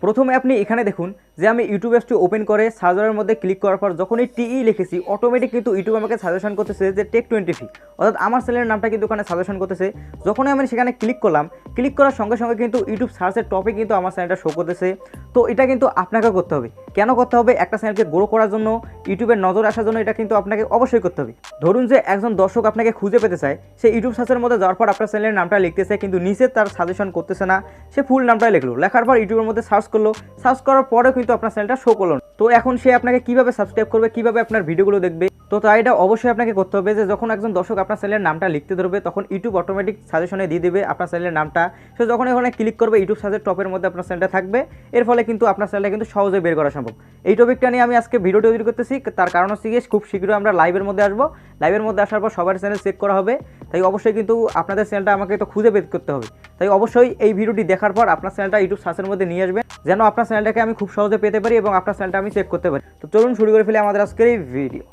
প্রথমে আপনি এখানে দেখুন যে আমি ইউটিউব অ্যাপসটি ওপেন করে সার্চারের মধ্যে ক্লিক করার পর যখনই টিই লিখেছি অটোমেটিক কিন্তু ইউটিউব আমাকে সাজেশন করতেছে যে টেক 20 অর্থাৎ আমার চ্যানেলের নামটা কিন্তু ওখানে সাজেশন করতেছে। যখনই আমি সেখানে ক্লিক করলাম, ক্লিক করার সঙ্গে সঙ্গে কিন্তু ইউটিউব সার্চের টপে কিন্তু আমার চ্যানেলটা শো করতেছে। তো এটা কিন্তু আপনাকে করতে হবে। কেন করতে হবে? একটা চ্যানেলকে গ্রো করার জন্য, ইউটিউবের নজর আসার জন্য এটা কিন্তু আপনাকে অবশ্যই করতে হবে। ধরুন যে একজন দর্শক আপনাকে খুঁজে পেতে চায়, সে ইউটিউব সার্চের মধ্যে যাওয়ার পর আপনার চ্যানেলের নামটা লিখতেছে কিন্তু নিচে তার সাজেশন করতেছে না, সে ফুল নামটাই লিখলো, লেখার পর ইউটিউবের মধ্যে সার্চ করলো, সার্চ করার পরেও কিন্তু আপনার চ্যানেলটা শো করলো। তো এখন সে আপনাকে কিভাবে সাবস্ক্রাইব করবে, কিভাবে আপনার ভিডিওগুলো দেখবে? তো তাই এটা অবশ্যই আপনাকে করতে হবে যে যখন একজন দর্শক আপনার চ্যানেলের নামটা লিখতে ধরবে তখন ইউটিউব অটোমেটিক সাজেশনে দিয়ে দেবে আপনার চ্যানেলের নামটা। সে যখন এখানে ক্লিক করবে ইউটিউব সার্চের টপের মধ্যে আপনার চ্যানেলটা থাকবে। এর ফলে কিন্তু আপনার চ্যানেলটা কিন্তু সহজে বের করা সম্ভব। এই টপিকটা নিয়ে আমি আজকে ভিডিও তৈরি করতেছি, তার কারণ হচ্ছে গিয়ে খুব শীঘ্রই আমরা লাইভের মধ্যে আসবো। লাইভের মধ্যে আসার পর সবার চ্যানেল চেক করা হবে, তাই অবশ্যই কিন্তু আপনাদের চ্যানেলটা আমাকে তো খুঁজে বের করতে হবে। তাই অবশ্যই এই ভিডিওটি দেখার পর আপনার চ্যানেলটা ইউটিউব সার্চের মধ্যে নিয়ে আসবেন, যেন আপনার চ্যানেলটাকে আমি খুব সহজে পেতে পারি এবং আপনার চ্যানেলটা আমি চেক করতে পারি। তো চলুন শুরু করে ফেলি আমাদের আজকের এই ভিডিও।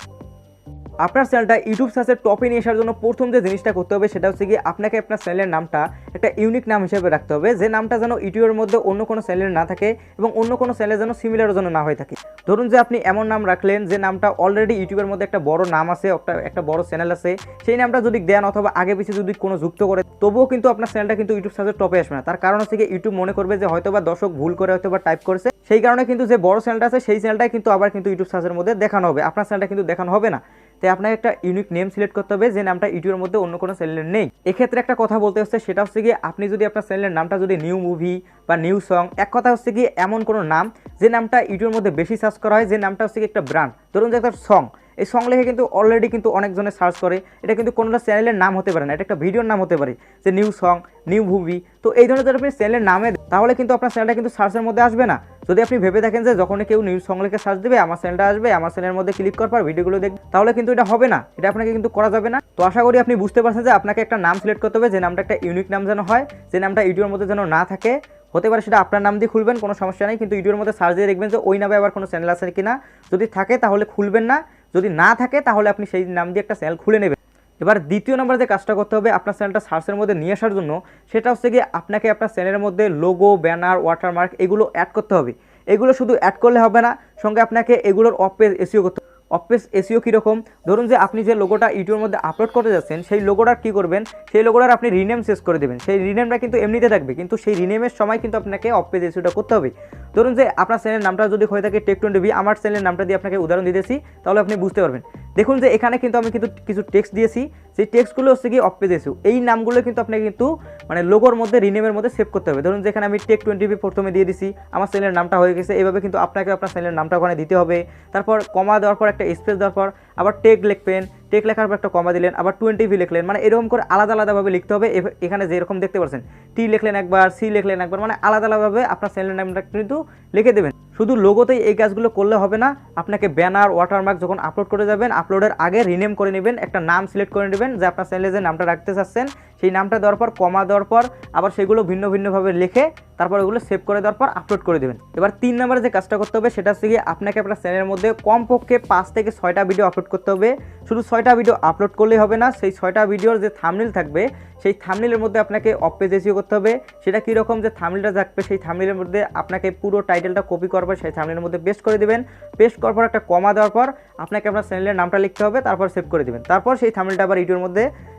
আপনার চ্যানেলটা ইউটিউব সার্চের টপে নিয়ে আসার জন্য প্রথম যে জিনিসটা করতে হবে সেটা হচ্ছে কি আপনাকে আপনার চ্যানেলের নামটা একটা ইউনিক নাম হিসেবে রাখতে হবে, যে নামটা যেন ইউটিউবের মধ্যে অন্য কোনো চ্যানেলের না থাকে এবং অন্য কোনো চ্যানেলের যেন সিমিলার যেন না হয়ে থাকে। ধরুন যে আপনি এমন নাম রাখলেন যে নামটা অলরেডি ইউটিউবের মধ্যে একটা বড় নাম আছে, একটা বড় চ্যানেল আছে, সেই নামটা যদি দেন অথবা আগে পিছিয়ে যদি কোনো যুক্ত করে তবুও কিন্তু আপনার চ্যানেলটা কিন্তু ইউটিউব সার্চের টপে আসবে না। তার কারণ হচ্ছে কি ইউটিউব মনে করবে যে হয়তোবা দর্শক ভুল করে হয়তোবা টাইপ করেছে, সেই কারণে কিন্তু যে বড় চ্যানেলটা আছে সেই চ্যানেলটাই কিন্তু আবার কিন্তু ইউটিউব সার্চের মধ্যে দেখানো হবে, আপনার চ্যানেলটা কিন্তু দেখানো হবে না। তাই আপনাকে একটা ইউনিক নেম সিলেক্ট করতে হবে যে নামটা ইউটিউবের মধ্যে অন্য কোনো চ্যানেলের নেই। এক্ষেত্রে একটা কথা বলতে হচ্ছে, সেটা হচ্ছে কি আপনি যদি আপনার চ্যানেলের নামটা যদি নিউ মুভি বা নিউ সং, এক কথা হচ্ছে কি এমন কোনো নাম যে নামটা ইউটিউবের মধ্যে বেশি সার্চ করা হয়, যে নামটা হচ্ছে কি একটা ব্র্যান্ড, ধরুন যে একটা সং, এই সং লিখে কিন্তু অলরেডি কিন্তু অনেকজনে সার্চ করে, এটা কিন্তু কোনোটা চ্যানেলের নাম হতে পারে না, এটা একটা ভিডিওর নাম হতে পারে যে নিউ সং, নিউ মুভি। তো এই ধরনের যদি আপনি চ্যানেলের নামে তাহলে কিন্তু আপনার চ্যানেলটা কিন্তু সার্চের মধ্যে আসবে না। যদি আপনি ভেবে থাকেন যে যখন কেউ নিউ সং লিখে সার্চ দেবে আমার চ্যানেলটা আসবে, আমার চ্যানেলের মধ্যে ক্লিক করার পর ভিডিওগুলো দেখবে, তাহলে কিন্তু এটা হবে না, এটা আপনাকে কিন্তু করা যাবে না। তো আশা করি আপনি বুঝতে পারছেন যে আপনাকে একটা নাম সিলেক্ট করতে হবে, যে নামটা একটা ইউনিক নাম যেন হয়, যে নামটা ইউটিউবের মধ্যে যেন না থাকে। হতে পারে সেটা আপনার নাম দিয়ে খুলবেন, কোনো সমস্যা নেই, কিন্তু ইউটিউবের মধ্যে সার্চ দিয়ে দেখবেন যে ওই নামে আবার কোনো চ্যানেল আছে কিনা, যদি থাকে তাহলে খুলবেন না, যদি না থাকে তাহলে আপনি সেই নাম দিয়ে একটা চ্যানেল খুলে নেবেন। এবার দ্বিতীয় নাম্বার যে কাজটা করতে হবে আপনার চ্যানেলটা সার্চের মধ্যে নিয়ে আসার জন্য, সেটা হচ্ছে গিয়ে আপনাকে আপনার চ্যানেলের মধ্যে লোগো, ব্যানার, ওয়াটারমার্ক এগুলো অ্যাড করতে হবে। এগুলো শুধু অ্যাড করলে হবে না, সঙ্গে আপনাকে এগুলোর অফ পেজ এসইও করতে হবে। অফ পেজ এসইও কীরকম? ধরুন যে আপনি যে লোগোটা ইউটিউবের মধ্যে আপলোড করতে যাচ্ছেন সেই লোগোটার কী করবেন, সেই লোগোটার আপনি রিনেম চেঞ্জ করে দেবেন। সেই রিনেমটা কিন্তু এমনিতে থাকবে, কিন্তু সেই রিনেমের সময় কিন্তু আপনাকে অফ পেজ এসইওটা করতে হবে। ধরুন যে আপনার চ্যানেলের নামটা যদি হয়ে থাকে টেক 20, আমার চ্যানেলের নামটা দিয়ে আপনাকে উদাহরণ দিতেছি, তাহলে আপনি বুঝতে পারবেন। দেখুন যে এখানে কিন্তু আমি কিন্তু কিছু টেক্সট দিয়েছি, সেই টেক্সটগুলো হচ্ছে কি অফ পেজ এসইও, এই নামগুলো কিন্তু আপনাকে কিন্তু মানে লোগোর মধ্যে রিনেমের মধ্যে সেভ করতে হবে। ধরুন যে এখানে আমি টেক 20 প্রথমে দিয়ে দিছি, আমার চ্যানেলের নামটা হয়ে গেছে, এইভাবে কিন্তু আপনাকে আপনার চ্যানেলের নামটা ওখানে দিতে হবে। তারপর কমা দেওয়ার পর একটা স্পেস দেওয়ার পর আবার টেক লিখবেন, টেক লেখার পর একটা কমা দিলেন, আবার 20 লিখলেন, মানে এরকম করে আলাদা আলাদাভাবে লিখতে হবে। এখানে যেরকম দেখতে পাচ্ছেন টি লিখলেন একবার, সি লিখলেন একবার, মানে আলাদা আলাদাভাবে আপনার চ্যানেলের নামটা কিন্তু লিখে দেবেন। শুধু লোগোতেই এই কাজগুলো করলে হবে না, আপনাকে ব্যানার, ওয়াটারমার্ক যখন আপলোড করে যাবেন আপলোডের আগে রিনেম করে নেবেন, একটা নাম সিলেক্ট করে নেবেন যে আপনার চ্যানেলে যে নামটা রাখতে চাচ্ছেন সেই নামটা দেওয়ার পর কমা দেওয়ার পর আবার সেগুলো ভিন্ন ভিন্নভাবে লিখে তারপর ওগুলো সেভ করে দেওয়ার পর আপলোড করে দেবেন। এবার 3 নম্বরে যে কাজটা করতে হবে সেটা হচ্ছে গিয়ে আপনাকে আপনার চ্যানেলের মধ্যে কমপক্ষে 5 থেকে 6টা ভিডিও আপলোড করতে হবে। শুধু 6টা ভিডিও আপলোড করলেই হবে না, সেই 6টা ভিডিওর যে থাম্বনেল থাকবে সেই থাম্বনেলের মধ্যে আপনাকে অফ পেজ এসইও করতে হবে। সেটা কীরকম? যে থাম্বনেলটা থাকবে সেই থাম্বনেলের মধ্যে আপনাকে পুরো টাইটেলটা কপি করার পর সেই থাম্বনেলের মধ্যে পেস্ট করে দেবেন। পেস্ট করার পর একটা কমা দেওয়ার পর আপনাকে আপনার চ্যানেলের নামটা লিখতে হবে, তারপর সেভ করে দেবেন। তারপর সেই থাম্বনেলটা আবার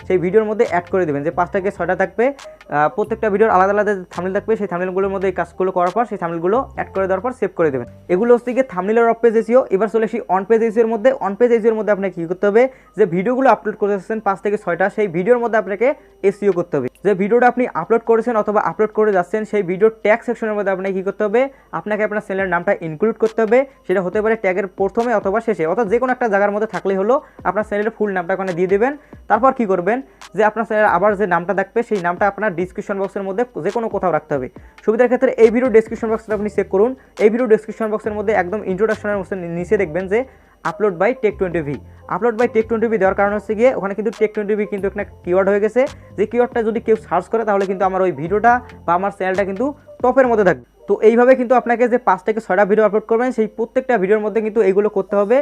সেই ভিডিওর মধ্যে অ্যাড করে দেবেন, যে 5 থেকে 6টা থাকবে, প্রত্যেকটা ভিডিওর আলাদা আলাদা থাম্বনেল থাকবে, সেই থাম্বনেলগুলোর মধ্যে এই কাজগুলো করার পর সেই থাম্বনেলগুলো অ্যাড করে দেওয়ার পর সেভ করে দেবেন। এগুলো হচ্ছে গিয়ে থাম্বনেলের অফ পেজ এসইও। এবার চলে আসি অন পেজ এসইওর মধ্যে। অন পেজ এসইওর মধ্যে আপনাকে কী করতে হবে, যে ভিডিওগুলো আপলোড করেছেন 5 থেকে 6টা, সেই ভিডিওর মধ্যে আপনাকে এসইও করতে হবে। যে ভিডিওটা আপনি আপলোড করেছেন অথবা আপলোড করে যাচ্ছেন সেই ভিডিওর ট্যাগ সেকশনের মধ্যে আপনাকে কী করতে হবে, আপনাকে আপনার চ্যানেলের নামটা ইনক্লুড করতে হবে। সেটা হতে পারে ট্যাগের প্রথমে অথবা শেষে, অর্থাৎ যে কোনো একটা জায়গার মধ্যে থাকলেই হলো। আপনার চ্যানেলের ফুল নামটা ওখানে দিয়ে দেবেন। তারপর কী করবেন, যে আপনার চ্যানেলের আবার যে নামটা থাকবে সেই নামটা আপনার ডিসক্রিপশন বক্সের মধ্যে যে কোনো কোথাও রাখতে হবে। সুবিধার ক্ষেত্রে এই ভিডিও ডেসক্রিপশন বক্সটা আপনি চেক করুন। এই ভিডিও ডেসক্রিপশন বক্সের মধ্যে একদম ইন্ট্রোডাকশনের নিচে দেখবেন যে upload by tech 20। Upload by tech 20 দেওয়ার কারণ হচ্ছে গিয়ে ওখানে কিন্তু টেক 20 কিন্তু একটা কিওয়ার্ড হয়ে গেছে, যে কিওয়ার্ডটা যদি কেউ সার্চ করে তাহলে কিন্তু আমার ওই ভিডিওটা বা আমার চ্যানেলটা কিন্তু টপের মধ্যে থাকবে। তো এইভাবে কিন্তু আপনাকে যে 5 থেকে 6টা ভিডিও আপলোড করবেন সেই প্রত্যেকটা ভিডিওর মধ্যে কিন্তু এইগুলো করতে হবে।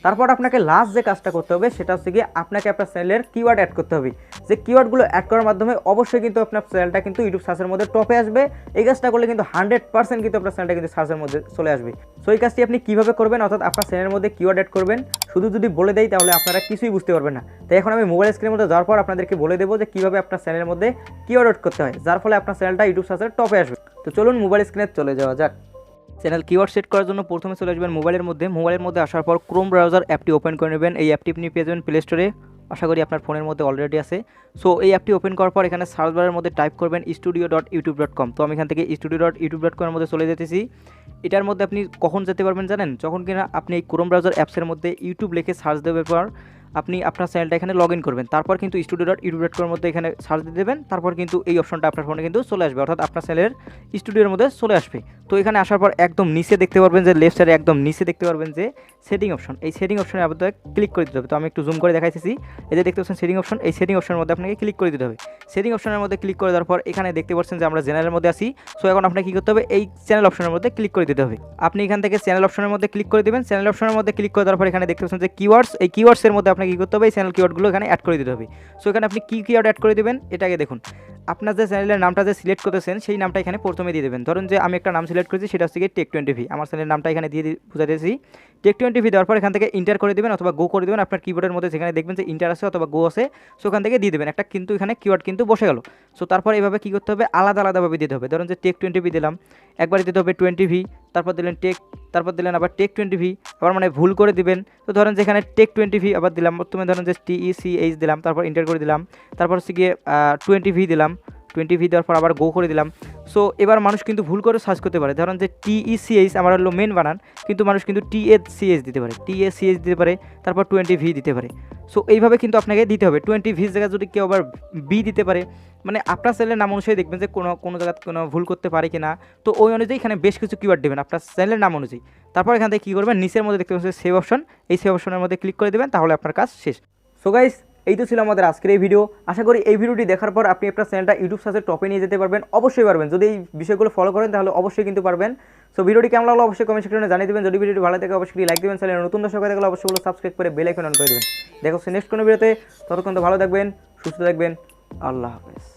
তারপর আপনাকে লাস্ট যে কাজটা করতে হবে সেটা হচ্ছে গিয়ে আপনাকে আপনার চ্যানেলের কিওয়ার্ড অ্যাড করতে হবে। যে কিওয়ার্ডগুলো অ্যাড করার মাধ্যমে অবশ্যই কিন্তু আপনার চ্যানেলটা কিন্তু ইউটিউব সার্চের মধ্যে টপে আসবে। এই কাজটা করলে কিন্তু 100% কিন্তু আপনার চ্যানেলটা কিন্তু সার্চের মধ্যে চলে আসবে। সো এই কাজটি আপনি কীভাবে করবেন, অর্থাৎ আপনার চ্যানেলের মধ্যে কিওয়ার্ড অ্যাড করবেন, শুধু যদি বলে দেয় তাহলে আপনারা কিছুই বুঝতে পারবেন না। তাই এখন আমি মোবাইল স্ক্রিনের মধ্যে যাওয়ার পর আপনাদেরকে বলে দেবো যে কীভাবে আপনার চ্যানেলের মধ্যে কিওয়ার্ড অ্যাড করতে হয়, যার ফলে আপনার চ্যানেলটা ইউটিউব সার্চের টপে আসবে। তো চলুন মোবাইল স্ক্রিনে চলে যাওয়া যাক। চ্যানেল কিওয়ার্ড সেট করার জন্য প্রথমে চলে আসবেন মোবাইলের মধ্যে আসার পর ক্রোম ব্রাউজার অ্যাপটি ওপেন করে নেবেন। এই অ্যাপটি আপনি পেয়ে যাবেন প্লে স্টোরে, আশা করি আপনার ফোনের মধ্যে অলরেডি আছে। সো এই অ্যাপটি ওপেন করার পর এখানে সার্চ বারের মধ্যে টাইপ করবেন studio.youtube.com। তো আমি এখান থেকে studio.youtube.com এর মধ্যে চলে যেতেছি। এটার মধ্যে আপনি কখন যেতে পারবেন জানেন, যখন কিনা আপনি এই ক্রোম ব্রাউজার অ্যাপসের মধ্যে ইউটিউব লিখে সার্চ দেওয়ার পর আপনি আপনার চ্যানেলটা এখানে লগ ইন করবেন, তারপর কিন্তু studio.youtube.com এর মধ্যে এখানে সার্চ দিয়ে দেবেন, তারপর কিন্তু এই অপশনটা আপনার ফোনে কিন্তু চলে আসবে, অর্থাৎ আপনার চ্যানেলের স্টুডিওর মধ্যে চলে আসবে। তো এখানে আসার পর একদম নিচে দেখতে পারবেন যে লেফট সাইডে একদম নিচে দেখতে পারবেন যে সেটিং অপশন, এই সেটিং অপশনে আপনাদের ক্লিক করে দিতে হবে। তো আমি একটু জুম করে দেখাইতেছি, এই যে দেখতে পাচ্ছেন সেটিং অপশন, এই সেটিং অপশনের মধ্যে আপনাকে ক্লিক করে দিতে হবে। সেটিং অপশনের মধ্যে ক্লিক করে দেওয়ার পর এখানে দেখতে পাচ্ছেন যে আমরা চ্যানেলের মধ্যে আছি। সো এখন আপনাকে কী করতে হবে, এই চ্যানেল অপশনের মধ্যে ক্লিক করে দিতে হবে। আপনি এখান থেকে চ্যানেল অপশনের মধ্যে ক্লিক করে দেবেন। চ্যানেল অপশনের মধ্যে ক্লিক করে দেওয়ার পর এখানে দেখতে পাচ্ছেন যে কিওয়ার্ডস, এই কিওয়ার্ডসের মধ্যে আপনাকে কী করতে হবে, এই চ্যানেল কিওয়ার্ডগুলো এখানে অ্যাড করে দিতে হবে। সো এখানে আপনি কী কিওয়ার্ড অ্যাড করে দেবেন এটাকে দেখুন। আপনার যে চ্যানেলের নামটা যে সিলেক্ট করতেছেন সেই নামটা এখানে প্রথমে দিয়ে দেবেন। ধরুন যে আমি একটা নাম সিলেক্ট করেছি, সেটা হচ্ছে টেক20v, আমার চ্যানেলের নামটা এখানে দিয়ে বুঝা দিয়েছি টেক20v। দেওয়ার পর এখান থেকে ইন্টার করে দেবেন অথবা গো করে দেবেন। আপনার কিবোর্ডের মধ্যে যেখানে দেখবেন যে ইন্টার আছে অথবা গো আছে, সো ওখান থেকে দিয়ে দেবেন একটা, কিন্তু এখানে কিওয়ার্ড কিন্তু বসে গেল। সো তারপর এইভাবে কী করতে হবে, আলাদা আলাদাভাবে দিতে হবে। ধরুন যে টেক20v দিলাম, একবার দিতে হবে 20v, তারপর দিলেন টেক, তারপর দিলেন আবার টেক20v, আবার মানে ভুল করে দিবেন। তো ধরেন যেখানে টেক20v আবার দিলাম, প্রথমে ধরেন যে TECH দিলাম, তারপর ইন্টার করে দিলাম, তারপর হচ্ছে গিয়ে 20v দিলাম, 20v দেওয়ার পর আবার গো করে দিলাম। সো এবার মানুষ কিন্তু ভুল করে সার্চ করতে পারে, ধরেন যে TECH আমার হলো মেন বানান, কিন্তু মানুষ কিন্তু THCH দিতে পারে, THCH দিতে পারে, তারপর 20v দিতে পারে। সো এইভাবে কিন্তু আপনাকে দিতে হবে। 20v জায়গায় যদি কেউ আবার বি দিতে পারে, মানে আপনার চ্যানেলের নাম অনুযায়ী দেখবেন যে কোনো জায়গায় কোনো ভুল করতে পারে কি না। তো ওই অনুযায়ী এখানে বেশ কিছু কিওয়ার্ড দেবেন আপনার চ্যানেলের নাম অনুযায়ী। তারপর এখান থেকে কী করবেন, নিচের মধ্যে দেখতে পাচ্ছেন সেভ অপশন, এই সেভ অপশনের মধ্যে ক্লিক করে দেবেন, তাহলে আপনার কাজ শেষ। সো গাইস, এই তো ছিল আমাদের আজকের এই ভিডিও। আশা করি এই ভিডিওটি দেখার পর আপনি আপনার চ্যানেলটা ইউটিউব সার্চের টপে নিয়ে যেতে পারবেন, অবশ্যই পারবেন। যদি এই বিষয়গুলো ফলো করেন তাহলে অবশ্যই কিন্তু পারবেন। সো ভিডিওটি কেমন লাগলো অবশ্যই কমেন্ট সেকশনে জানিয়ে দেবেন। যদি ভিডিওটি ভালো থাকে অবশ্যই লাইক দেবেন, চ্যানেলে নতুন দর্শক হয়ে থাকলে অবশ্যই সাবস্ক্রাইব করে বেল আইকন অন করে দেবেন। দেখা হচ্ছে নেক্সট কোনো ভিডিওতে, ততক্ষণ তো ভালো থাকবেন, সুস্থ থাকবেন, আল্লাহ হাফেজ।